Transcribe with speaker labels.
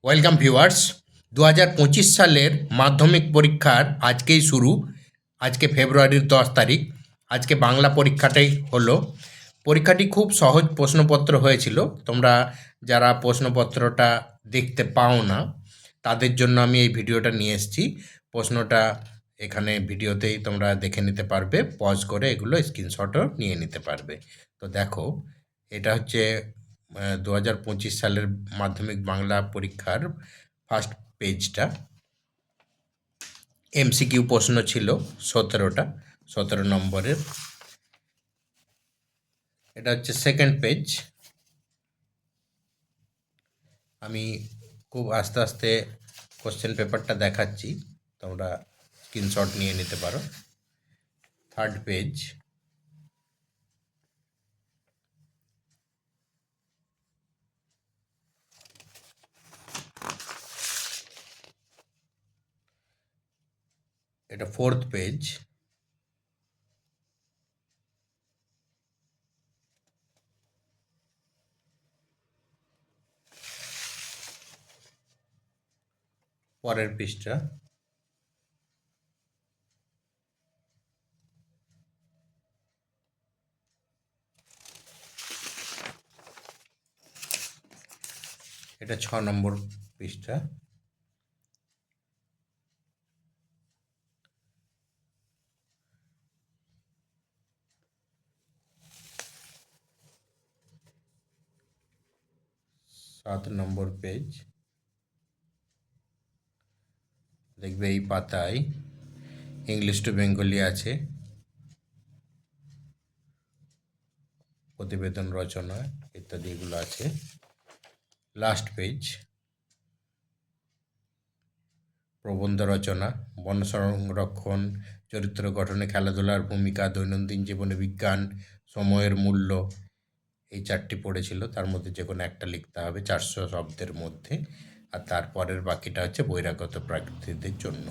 Speaker 1: Welcome viewers. 2025 সালের মাধ্যমিক পরীক্ষার আজকেই শুরু। আজকে ফেব্রুয়ারির 10 তারিখ। আজকে বাংলা পরীক্ষাটাই হলো। পরীক্ষাটি খুব সহজ প্রশ্নপত্র হয়েছিল। তোমরা যারা প্রশ্নপত্রটা দেখতে পাও না তাদের জন্য আমি এই ভিডিওটা নিয়ে এসেছি। প্রশ্নটা এখানে ভিডিওতেই তোমরা দেখে নিতে পারবে, পজ করে এগুলো স্ক্রিনশটও নিয়ে নিতে পারবে। তো দেখো, এটা হচ্ছে 2025 সালের মাধ্যমিক বাংলা পরীক্ষার ফার্স্ট পেজটা। এমসিকিউ প্রশ্ন ছিল 17টা, 17 নম্বরের। এটা হচ্ছে সেকেন্ড পেজ। আমি খুব আস্তে আস্তে কোশ্চেন পেপারটা দেখাচ্ছি, তোমরা স্ক্রিনশট নিয়ে নিতে পারো। থার্ড পেজ, এটা ফোর্থ পেজ। পরের পৃষ্ঠা, এটা 6 নম্বর পৃষ্ঠা। সাত নম্বর পেজ। দেখবে এই পাতায় ইংলিশ টু বেঙ্গলি আছে, প্রতিবেদন রচনা ইত্যাদি এগুলো আছে। লাস্ট পেজ, প্রবন্ধ রচনা, বন সংরক্ষণ, চরিত্র গঠনে খেলাধুলার ভূমিকা, দৈনন্দিন জীবনে বিজ্ঞান, সময়ের মূল্য। এই 4টি পড়েছিল, তার মধ্যে যে কোনো একটা লিখতে হবে 400 শব্দের মধ্যে। আর তারপরের বাকিটা হচ্ছে বহিরাগত প্রাকৃতিকদের জন্য।